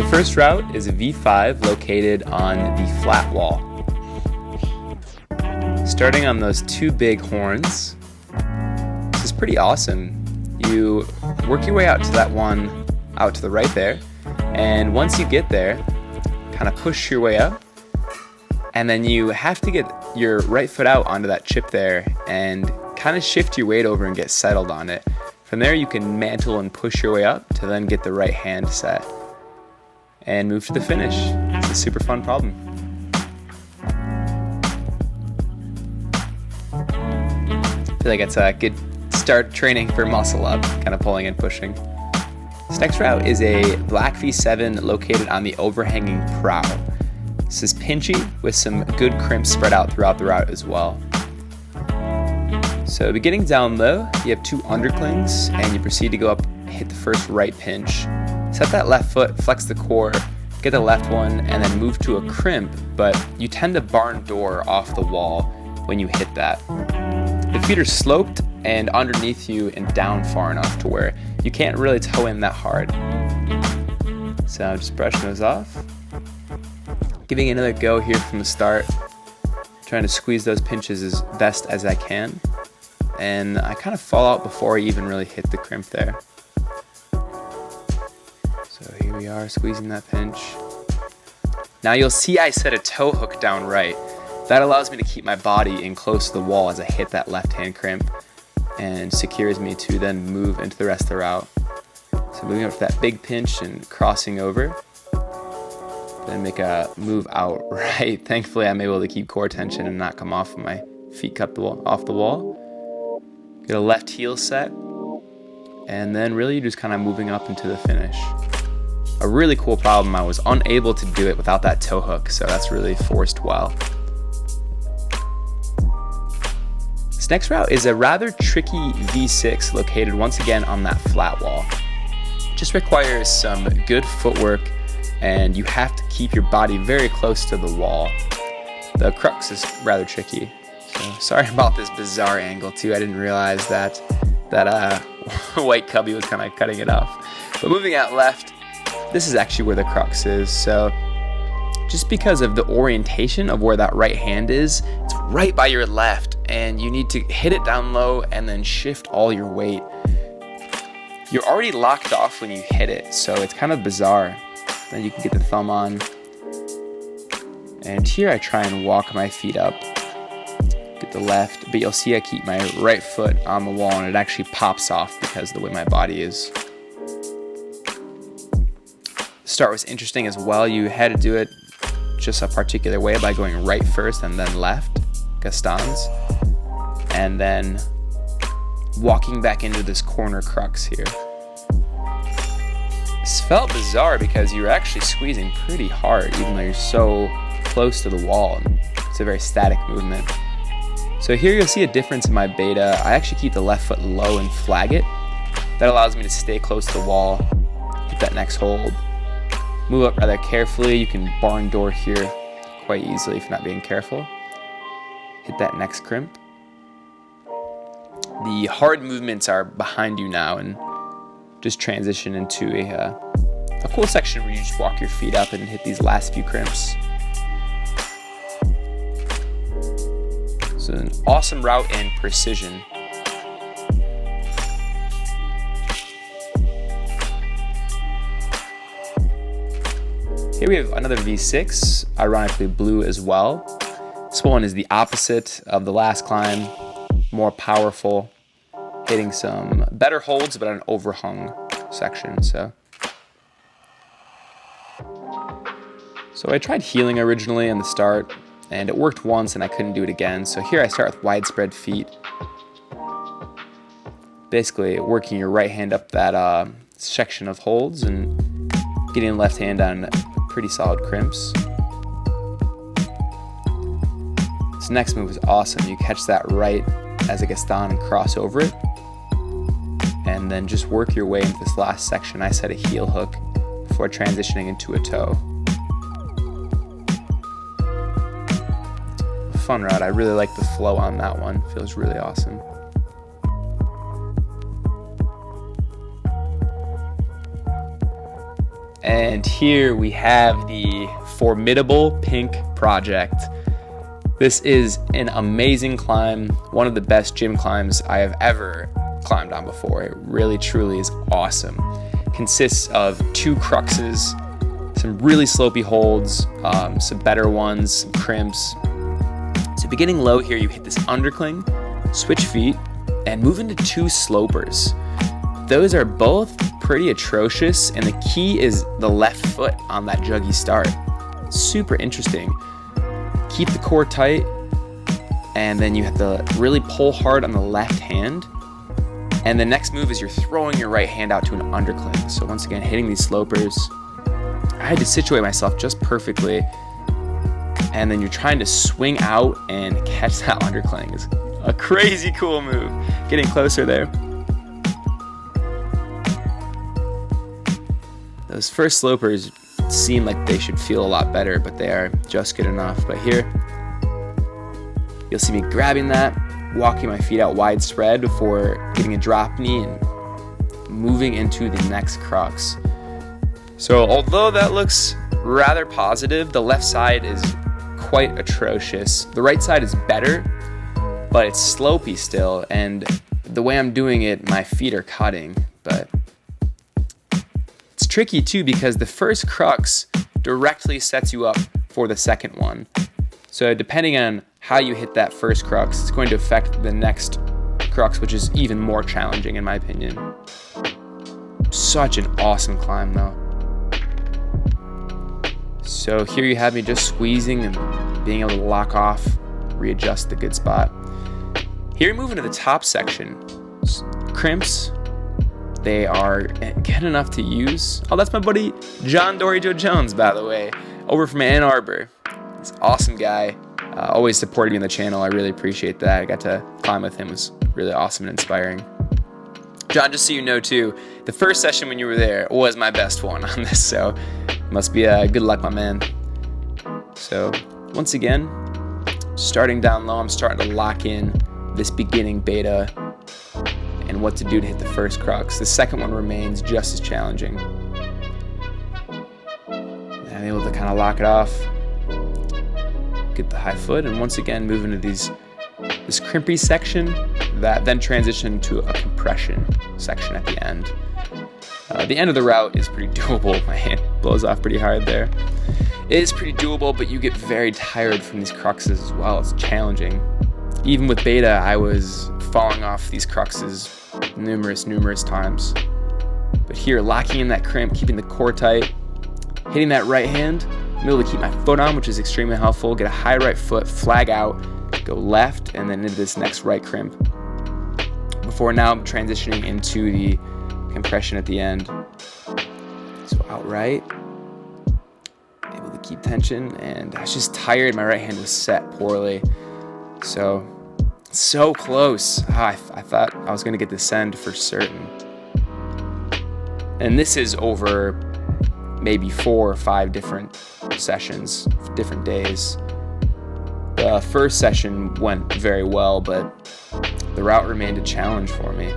first route is a V5 located on the flat wall. Starting on those two big horns, this is pretty awesome. You work your way out to that one out to the right there, and once you get there, kind of push your way up, and then you have to get your right foot out onto that chip there and kind of shift your weight over and get settled on it. From there you can mantle and push your way up to then get the right hand set and move to the finish. It's a super fun problem. I feel like it's a good start training for muscle up, kind of pulling and pushing. This next route is a black V7 located on the overhanging prow. This is pinchy with some good crimps spread out throughout the route as well. So beginning down low, you have two underclings and you proceed to go up, hit the first right pinch. Set that left foot, flex the core, get the left one, and then move to a crimp, but you tend to barn door off the wall when you hit that. The feet are sloped and underneath you and down far enough to where you can't really toe in that hard. So I'm just brushing those off. Giving it another go here from the start. Trying to squeeze those pinches as best as I can. And I kind of fall out before I even really hit the crimp there. So here we are, squeezing that pinch. Now you'll see I set a toe hook down right. That allows me to keep my body in close to the wall as I hit that left hand crimp and secures me to then move into the rest of the route. So moving up to that big pinch and crossing over, then make a move out right. Thankfully I'm able to keep core tension and not come off when my feet cut off the wall. Get a left heel set, and then really you're just kind of moving up into the finish. A really cool problem, I was unable to do it without that toe hook, so that's really forced well. This next route is a rather tricky V6 located once again on that flat wall. Just requires some good footwork and you have to keep your body very close to the wall. The crux is rather tricky. So sorry about this bizarre angle too. I didn't realize that white cubby was kind of cutting it off. But moving out left, this is actually where the crux is. So just because of the orientation of where that right hand is, it's right by your left and you need to hit it down low and then shift all your weight. You're already locked off when you hit it, so it's kind of bizarre. Then you can get the thumb on. And here I try and walk my feet up. Get the left, but you'll see I keep my right foot on the wall and it actually pops off because of the way my body is. The start was interesting as well. You had to do it just a particular way by going right first and then left, Gastons, and then walking back into this corner crux here. This felt bizarre because you're actually squeezing pretty hard even though you're so close to the wall. It's a very static movement. So here you'll see a difference in my beta. I actually keep the left foot low and flag it. That allows me to stay close to the wall, hit that next hold, move up rather carefully. You can barn door here quite easily if you're not being careful. Hit that next crimp. The hard movements are behind you now and just transition into a cool section where you just walk your feet up and hit these last few crimps. So an awesome route and precision. Here we have another V6, ironically blue as well. This one is the opposite of the last climb, more powerful, hitting some better holds but an overhung section. So I tried heeling originally in the start and it worked once and I couldn't do it again. So here I start with widespread feet. Basically working your right hand up that section of holds and getting the left hand on pretty solid crimps. This next move is awesome. You catch that right as it gets down and cross over it. And then just work your way into this last section. I set a heel hook before transitioning into a toe. Fun route. I really like the flow on that one. Feels really awesome. And here we have the formidable pink project. This is an amazing climb, one of the best gym climbs I have ever climbed on before. It really truly is awesome. Consists of 2 cruxes, some really slopey holds, some better ones, some crimps. So beginning low here, you hit this undercling, switch feet, and move into 2 slopers. Those are both pretty atrocious, and the key is the left foot on that juggy start. Super interesting. Keep the core tight, and then you have to really pull hard on the left hand. And the next move is you're throwing your right hand out to an undercling. So once again, hitting these slopers. I had to situate myself just perfectly, and then you're trying to swing out and catch that undercling. It's a crazy cool move. Getting closer there. Those first slopers seem like they should feel a lot better, but they are just good enough. But here, you'll see me grabbing that, walking my feet out widespread before getting a drop knee and moving into the next crux. So although that looks rather positive, the left side is quite atrocious. The right side is better, but it's slopey still, and the way I'm doing it, my feet are cutting. But it's tricky too, because the first crux directly sets you up for the second one. So depending on how you hit that first crux, it's going to affect the next crux, which is even more challenging in my opinion. Such an awesome climb though. So here you have me just squeezing and being able to lock off, readjust the good spot. Here we move into the top section. Crimps, they are good enough to use. Oh, that's my buddy John Dory Joe Jones, by the way, over from Ann Arbor. He's an awesome guy. Always supported me on the channel. I really appreciate that. I got to climb with him. It was really awesome and inspiring. John, just so you know too, the first session when you were there was my best one on this, so must be good luck, my man. So once again, starting down low, I'm starting to lock in this beginning beta and what to do to hit the first crux. The second one remains just as challenging. And I'm able to kind of lock it off, get the high foot, and once again move into this crimpy section that then transition to a compression section at the end. The end of the route is pretty doable. My hand blows off pretty hard there. It is pretty doable, but you get very tired from these cruxes as well. It's challenging. Even with beta, I was falling off these cruxes numerous times. But here, locking in that crimp, keeping the core tight, hitting that right hand, I'm able to keep my foot on, which is extremely helpful. Get a high right foot, flag out, go left, and then into this next right crimp. Before now I'm transitioning into the compression at the end. So outright, able to keep tension, and I was just tired. My right hand was set poorly. So close. I thought I was going to get the send for certain. And this is over maybe 4 or 5 different sessions, different days. The first session went very well, but the route remained a challenge for me.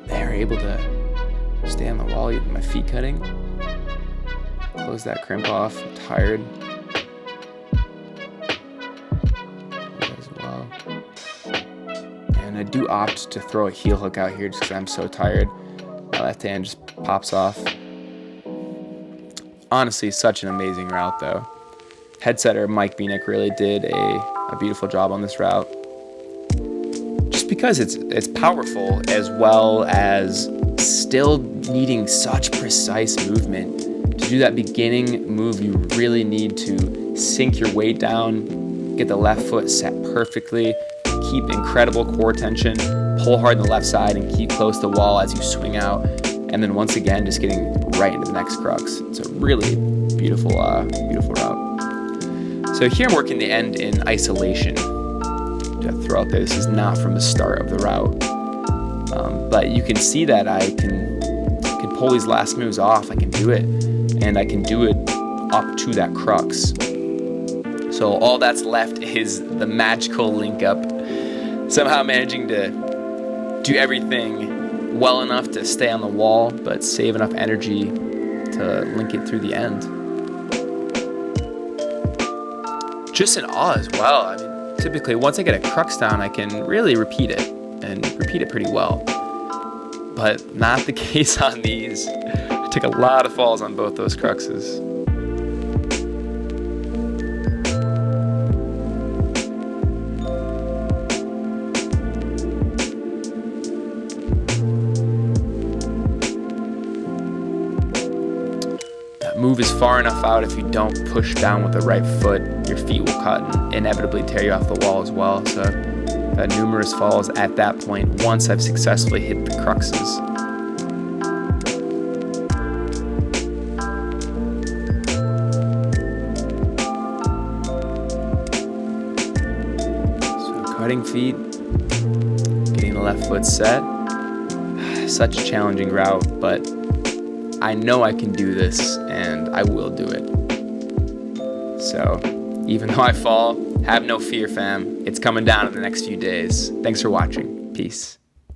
They're able to stay on the wall, even my feet cutting. Close that crimp off. I'm tired as well. And I do opt to throw a heel hook out here just because I'm so tired. My left hand just pops off. Honestly, such an amazing route though. Headsetter Mike Beanick really did a beautiful job on this route. Just because it's powerful as well as still needing such precise movement. To do that beginning move, you really need to sink your weight down, get the left foot set perfectly, keep incredible core tension, pull hard on the left side, and keep close to the wall as you swing out. And then once again, just getting right into the next crux. It's a really beautiful route. So here I'm working the end in isolation. To throw out there, this is not from the start of the route. But you can see that I can pull these last moves off. I can do it, and I can do it up to that crux. So all that's left is the magical link up. Somehow managing to do everything well enough to stay on the wall, but save enough energy to link it through the end. Just in awe as well. I mean, typically once I get a crux down, I can really repeat it, and repeat it pretty well. But not the case on these. I took a lot of falls on both those cruxes. Move is far enough out. If you don't push down with the right foot, your feet will cut and inevitably tear you off the wall as well. So I've had numerous falls at that point once I've successfully hit the cruxes. So cutting feet, getting the left foot set. Such a challenging route, but I know I can do this, and I will do it. So, even though I fall, have no fear, fam. It's coming down in the next few days. Thanks for watching. Peace.